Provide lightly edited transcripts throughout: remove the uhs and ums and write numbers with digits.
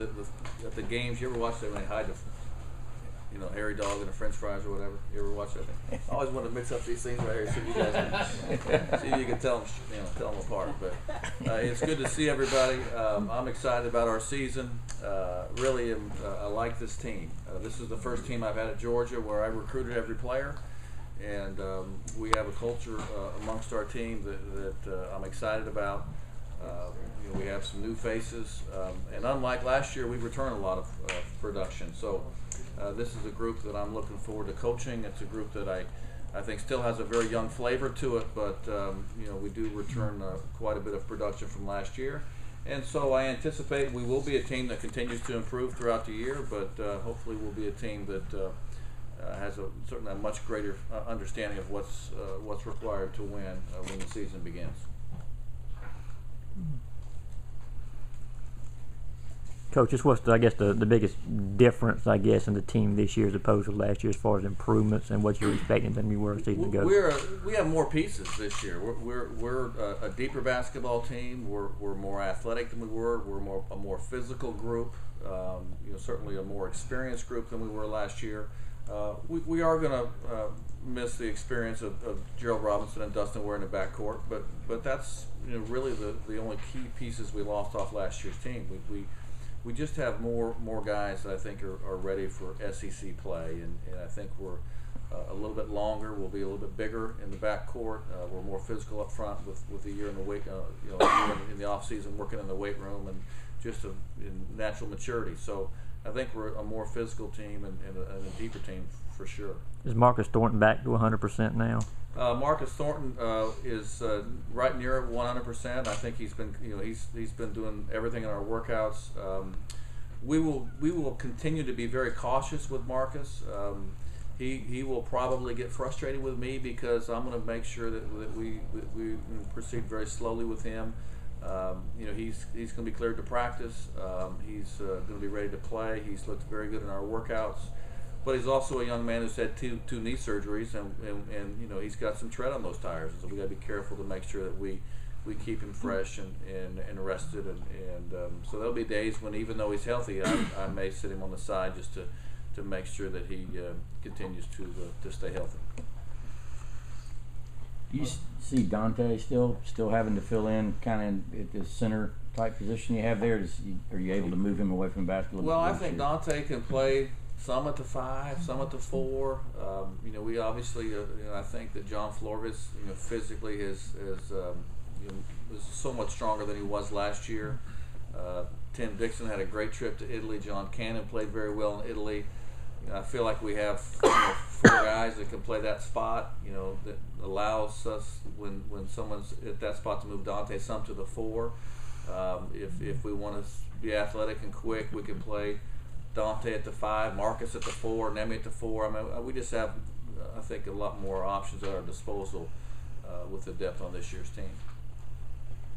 at the games. You ever watch that when they hide the hairy dog and the French fries or whatever? You ever watch that thing? I always want to mix up these things right here, so you guys see if you can tell them apart. But it's good to see everybody. I'm excited about our season. Really, I like this team. This is the first team I've had at Georgia where I recruited every player, and we have a culture amongst our team that I'm excited about. We have some new faces, and unlike last year, we return a lot of production. So this is a group that I'm looking forward to coaching. It's a group that I think still has a very young flavor to it, but we do return quite a bit of production from last year. And so I anticipate we will be a team that continues to improve throughout the year, but hopefully we'll be a team that has certainly a much greater understanding of what's required to win when the season begins. Coach, what's the biggest difference, in the team this year as opposed to last year as far as improvements and what you're expecting than you were a season ago? We have more pieces this year. We're a deeper basketball team. We're more athletic than we were. We're a more physical group. Certainly a more experienced group than we were last year. We are going to miss the experience of Gerald Robinson and Dustin Ware in the backcourt, but that's really the only key pieces we lost off last year's team. We just have more guys that I think are ready for SEC play, and I think we're a little bit longer. We'll be a little bit bigger in the backcourt. We're more physical up front with a year in the weight, in the off season, working in the weight room, and just in natural maturity. So I think we're a more physical team and a deeper team for sure. Is Marcus Thornton back to 100% now? Marcus Thornton is right near 100%. I think he's been doing everything in our workouts. We will continue to be very cautious with Marcus. He will probably get frustrated with me because I'm going to make sure that we proceed very slowly with him. He's going to be cleared to practice. He's going to be ready to play. He's looked very good in our workouts. But he's also a young man who's had two knee surgeries, and he's got some tread on those tires. So we got to be careful to make sure that we keep him fresh and rested. And so there'll be days when, even though he's healthy, I may sit him on the side just to make sure that he continues to stay healthy. Do you see Dante still having to fill in kind of at the center type position you have there? Are you able to move him away from basketball? Well, I think Dante can play some at the 5, some at the 4. We obviously, I think that John Florvis, physically is so much stronger than he was last year. Tim Dixon had a great trip to Italy. John Cannon played very well in Italy. I feel like we have 4 guys that can play that spot. That allows us when someone's at that spot to move Dante some to the 4. If we want to be athletic and quick, we can play Dante at the 5, Marcus at the 4, Nemi at the 4. I mean, we just have, I think, a lot more options at our disposal with the depth on this year's team.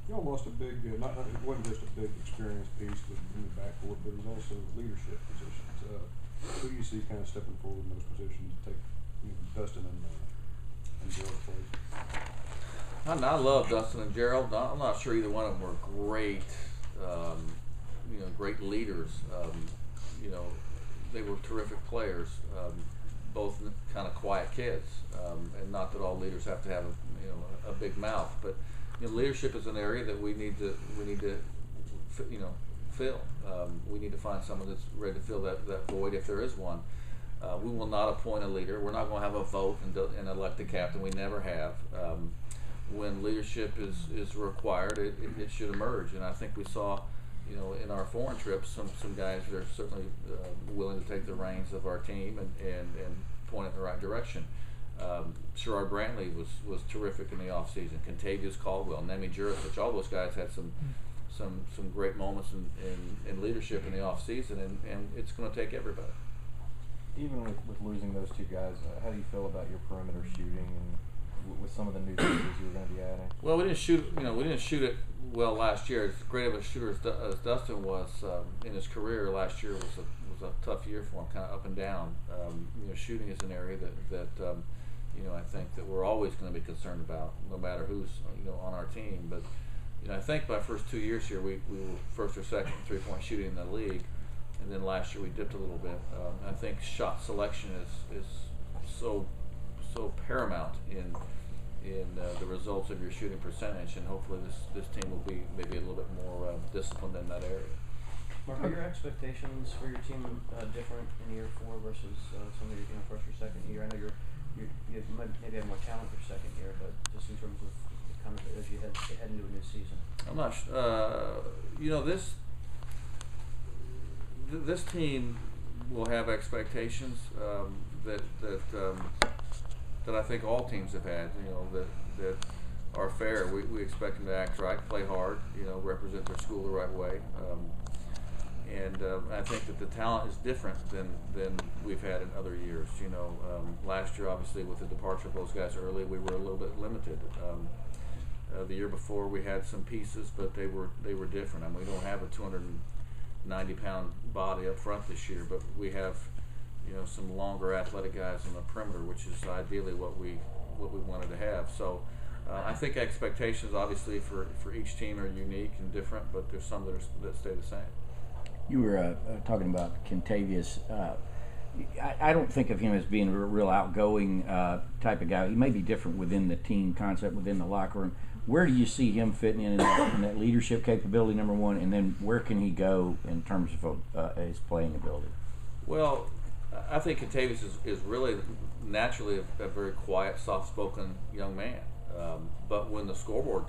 Y'all lost a big, it wasn't just a big experience piece in the backcourt, but it was also leadership positions. Who do you see kind of stepping forward in those positions to take Dustin and Gerald's place? I love Dustin and Gerald. I'm not sure either one of them were great, great leaders. They were terrific players, both kind of quiet kids, and not that all leaders have to have a big mouth, but leadership is an area that we need to fill. We need to find someone that's ready to fill that void if there is one. We will not appoint a leader. We're not going to have a vote and elect a captain. We never have. When leadership is required, it should emerge, and I think we saw in our foreign trips, some guys that are certainly willing to take the reins of our team and point it in the right direction. Sherrod Brantley was terrific in the offseason. Contavious Caldwell, Nemi Jurisic, all those guys had some great moments in leadership in the offseason, and it's going to take everybody. Even with losing those 2 guys, how do you feel about your perimeter shooting and with some of the new pieces you're going to be adding? Well, we didn't shoot it well last year. As great of a shooter as Dustin was in his career, last year was a tough year for him, kind of up and down. Shooting is an area that I think that we're always going to be concerned about, no matter who's on our team. But you know, I think my first 2 years here, we were first or second in 3-point shooting in the league, and then last year we dipped a little bit. I think shot selection is so paramount in the results of your shooting percentage, and hopefully this team will be maybe a little bit more disciplined in that area. Mark, are your expectations for your team different in year 4 versus some of your first or second year? I know you might maybe have more talent your second year, but just in terms of kind of as you head into a new season. I'm not. You know, this team will have expectations that I think all teams have had. You know, that are fair. We expect them to act right, play hard. You know, represent their school the right way. And I think that the talent is different than we've had in other years. You know, last year, obviously, with the departure of those guys early, we were a little bit limited. The year before, we had some pieces, but they were different. I mean, we don't have a 290-pound body up front this year, but we have, you know, some longer athletic guys on the perimeter, which is ideally what we wanted to have. So I think expectations, obviously, for each team are unique and different, but there's some that stay the same. You were talking about Kentavious. I don't think of him as being a real outgoing type of guy. He may be different within the team concept, within the locker room. Where do you see him fitting in that leadership capability, number one, and then where can he go in terms of his playing ability? Well, I think Kentavious is really naturally a very quiet, soft-spoken young man. But when the scoreboard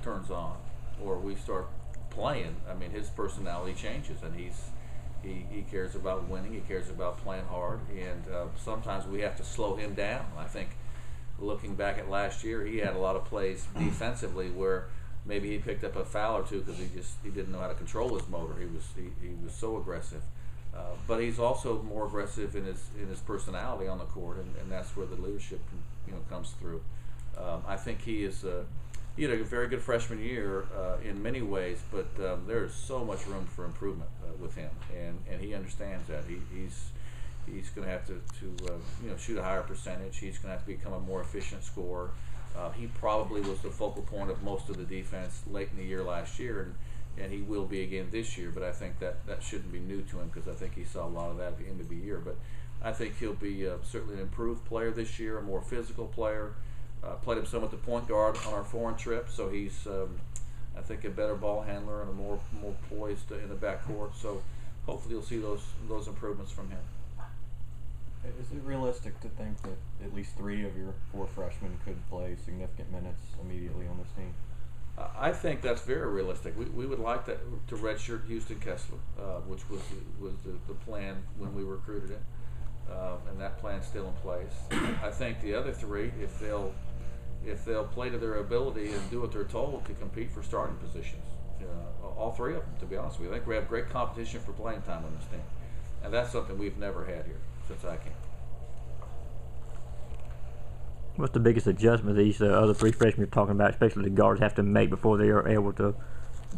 turns on or we start playing, I mean, his personality changes, and he cares about winning. He cares about playing hard, and sometimes we have to slow him down. I think looking back at last year, he had a lot of plays defensively where maybe he picked up a foul or two because he didn't know how to control his motor. He was so aggressive, but he's also more aggressive in his personality on the court, and that's where the leadership comes through. I think he is. He had a very good freshman year in many ways, but there is so much room for improvement with him, and he understands that. He's going to have to shoot a higher percentage. He's going to have to become a more efficient scorer. He probably was the focal point of most of the defense late in the year last year, and he will be again this year. But I think that shouldn't be new to him because I think he saw a lot of that at the end of the year. But I think he'll be certainly an improved player this year, a more physical player. Played him some at the point guard on our foreign trip, so he's, I think, a better ball handler and a more poised in the backcourt. So hopefully you'll see those improvements from him. Is it realistic to think that at least 3 of your 4 freshmen could play significant minutes immediately on this team? I think that's very realistic. We would like to redshirt Houston Kessler, which was the plan when we recruited him, and that plan's still in place. I think the other 3, if they'll play to their ability and do what they're told, to compete for starting positions. All 3 of them, to be honest with you. I think we have great competition for playing time on this team, and that's something we've never had here since I came. What's the biggest adjustment these other 3 freshmen you're talking about, especially the guards, have to make before they are able to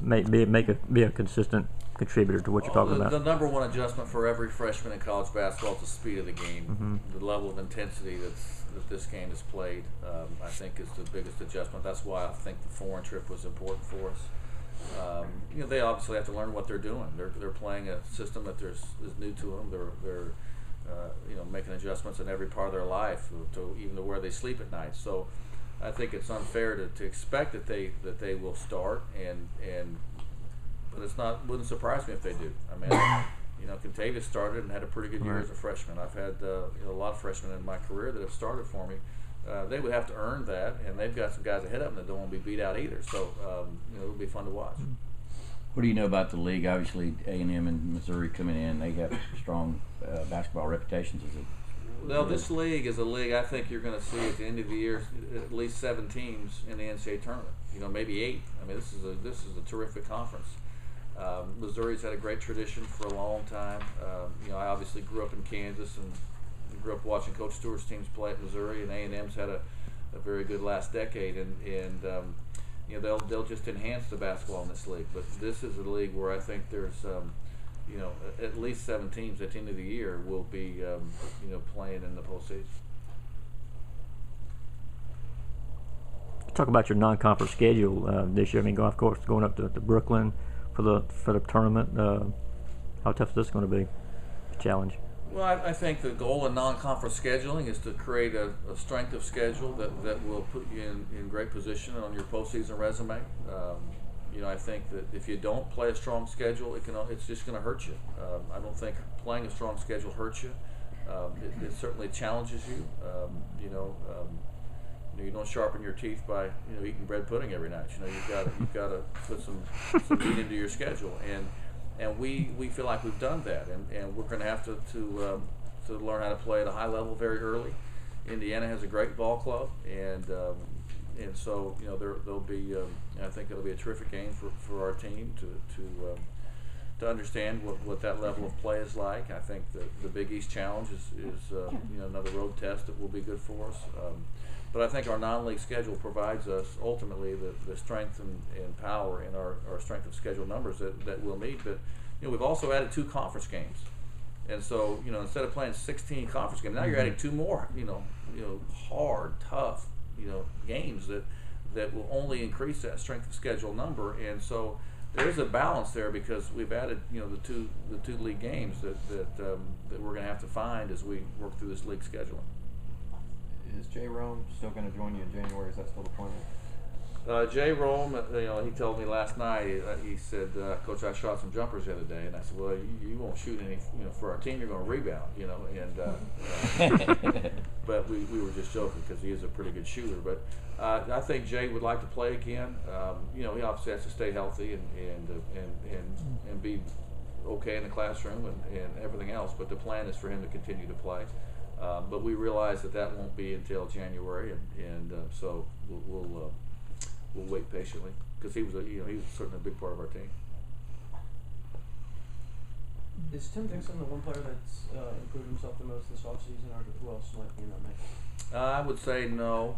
be a consistent contributor to what you're talking about? The number one adjustment for every freshman in college basketball is the speed of the game. Mm-hmm. The level of intensity that this game is played, I think, is the biggest adjustment. That's why I think the foreign trip was important for us. They obviously have to learn what they're doing. They're playing a system that is new to them. They're making adjustments in every part of their life, to even to where they sleep at night. So I think it's unfair to expect that they will start, but wouldn't surprise me if they do. I mean, Kentavious started and had a pretty good year as a freshman. I've had a lot of freshmen in my career that have started for me. They would have to earn that, and they've got some guys ahead of them that don't want to be beat out either. So it'll be fun to watch. What do you know about the league? Obviously, A&M and Missouri coming in, they have strong basketball reputations. Well, this league is a league I think you're going to see at the end of the year at least 7 teams in the NCAA tournament. Maybe 8. I mean, this is a terrific conference. Missouri's had a great tradition for a long time. I obviously grew up in Kansas and grew up watching Coach Stewart's teams play at Missouri, and A&M's had a very good last decade, and they'll just enhance the basketball in this league. But this is a league where I think there's at least 7 teams at the end of the year will be playing in the postseason. talk about your non-conference schedule this year. I mean, of course, going up to Brooklyn for the tournament. How tough is this going to be? A challenge. Well, I think the goal in non-conference scheduling is to create a strength of schedule that will put you in great position on your postseason resume. I think that if you don't play a strong schedule, it's just going to hurt you. I don't think playing a strong schedule hurts you. It certainly challenges you. You don't sharpen your teeth by eating bread pudding every night. You've got to put some meat into your schedule, and we feel like we've done that, and we're going to have to learn how to play at a high level very early. Indiana has a great ball club, and so there'll be I think it'll be a terrific game for our team to understand what that level of play is like. I think the Big East Challenge is another road test that will be good for us. But I think our non-league schedule provides us ultimately the strength and power in our strength of schedule numbers that we'll need. But we've also added 2 conference games, and so instead of playing 16 conference games, now you're adding 2 more hard, tough games that will only increase that strength of schedule number. And so there is a balance there because we've added the two league games that we're going to have to find as we work through this league scheduling. Is Jay Rome still going to join you in January? Is that still the plan? Jay Rome, he told me last night. He said, "Coach, I shot some jumpers the other day," and I said, "Well, you won't shoot any. For our team, you're going to rebound, And but we were just joking because he is a pretty good shooter. But I think Jay would like to play again. He obviously has to stay healthy and be okay in the classroom and everything else. But the plan is for him to continue to play. But we realize that won't be until January, and so we'll wait patiently because he was certainly a big part of our team. Is Tim Dixon the one player that's improved himself the most this offseason, or who else might be in that mix? I would say no.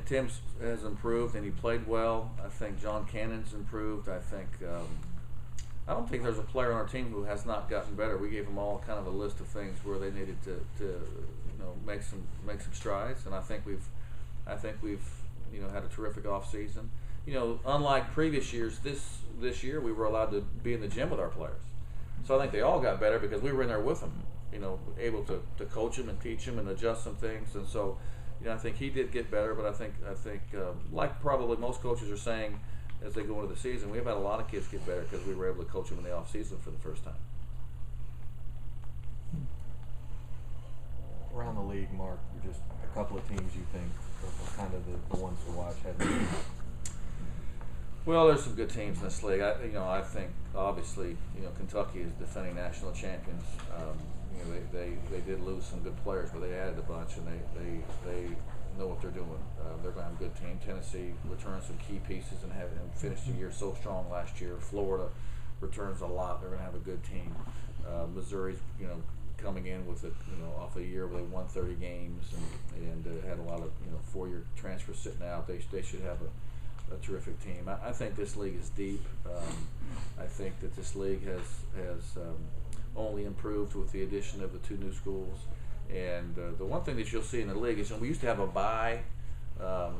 Tim has improved and he played well. I think John Cannon's improved. I don't think there's a player on our team who has not gotten better. We gave them all kind of a list of things where they needed to make some strides, and I think we've had a terrific off season. Unlike previous years, this year we were allowed to be in the gym with our players, so I think they all got better because we were in there with them, able to coach them and teach them and adjust some things, and so I think he did get better. But I think like probably most coaches are saying, as they go into the season, we've had a lot of kids get better because we were able to coach them in the off season for the first time. Around the league, Mark, just a couple of teams you think are kind of the ones to watch heading into. Well, there's some good teams in this league. I think obviously Kentucky is defending national champions. They did lose some good players, but they added a bunch, and they know what they're doing. They're going to have a good team. Tennessee returns some key pieces and finished the year so strong last year. Florida returns a lot. They're going to have a good team. Missouri's coming in with off a year where they won 30 games and had a lot of 4-year transfers sitting out. They should have a terrific team. I think this league is deep. I think that this league has only improved with the addition of the 2 new schools. And the one thing that you'll see in the league is we used to have a bye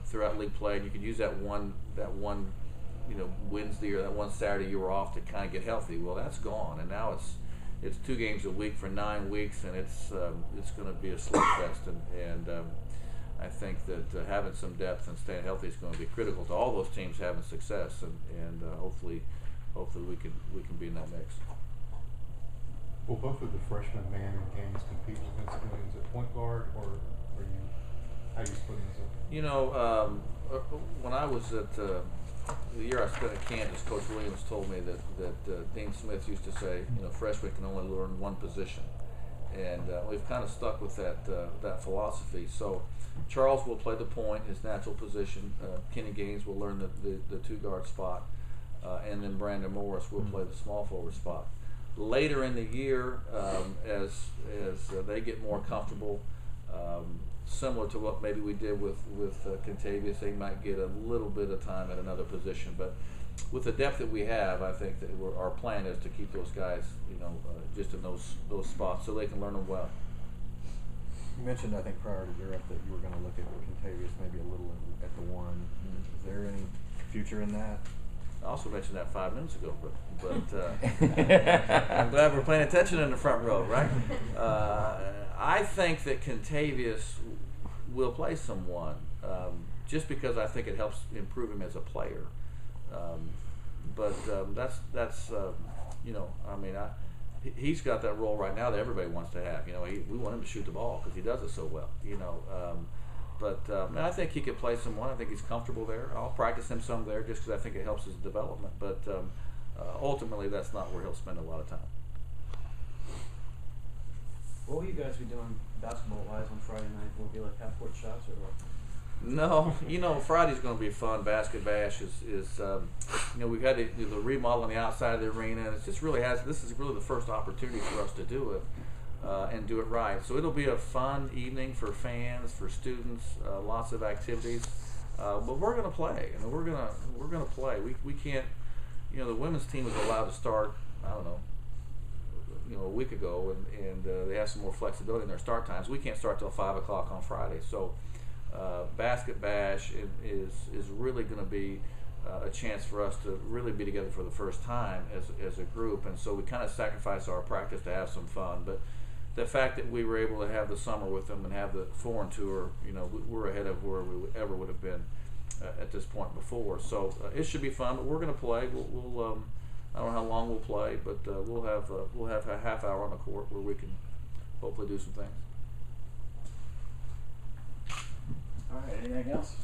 throughout league play, and you could use that one Wednesday or that one Saturday you were off to kind of get healthy. Well, that's gone, and now it's 2 games a week for 9 weeks, and it's going to be a slugfest. And I think that having some depth and staying healthy is going to be critical to all those teams having success, and hopefully we can be in that mix. Will both of the freshman man games compete with Vince Williams at point guard, or how are you splitting this up? When I was at the year I spent at Kansas, Coach Williams told me that Dean Smith used to say, freshmen can only learn one position, and we've kind of stuck with that philosophy. So Charles will play the point, his natural position. Kenny Gaines will learn the 2-guard spot, and then Brandon Morris will play the small forward spot. Later in the year, as they get more comfortable, similar to what maybe we did with Kentavious, they might get a little bit of time at another position. But with the depth that we have, I think that our plan is to keep those guys, just in those spots so they can learn them well. You mentioned, I think, prior to Europe that you were going to look at Contavious maybe a little at the one. Is there any future in that? I also mentioned that 5 minutes ago, but I'm glad we're paying attention in the front row, right? I think that Contavious will play someone, just because I think it helps improve him as a player. That's you know, I mean, he's got that role right now that everybody wants to have. You know, we want him to shoot the ball because he does it so well. You know, I think he could play someone. I think he's comfortable there. I'll practice him some there just because I think it helps his development. But ultimately, that's not where he'll spend a lot of time. What will you guys be doing basketball-wise on Friday night? Will it be like half-court shots or what? No, you know, Friday's going to be fun. Basket Bash is you know, we've had the remodel on the outside of the arena, and this is really the first opportunity for us to do it and do it right. So it'll be a fun evening for fans, for students, lots of activities. But we're going to play. I mean, we're going to play. We can't. You know, the women's team was allowed to start, I don't know, you know, a week ago, and they have some more flexibility in their start times. We can't start till 5 o'clock on Friday. So Basket Bash is really going to be a chance for us to really be together for the first time as a group, and so we kind of sacrifice our practice to have some fun. But the fact that we were able to have the summer with them and have the foreign tour, you know, we're ahead of where we ever would have been at this point before. So it should be fun. But we're going to play. We'll I don't know how long we'll play, but we'll have a half hour on the court where we can hopefully do some things. All right, anything else?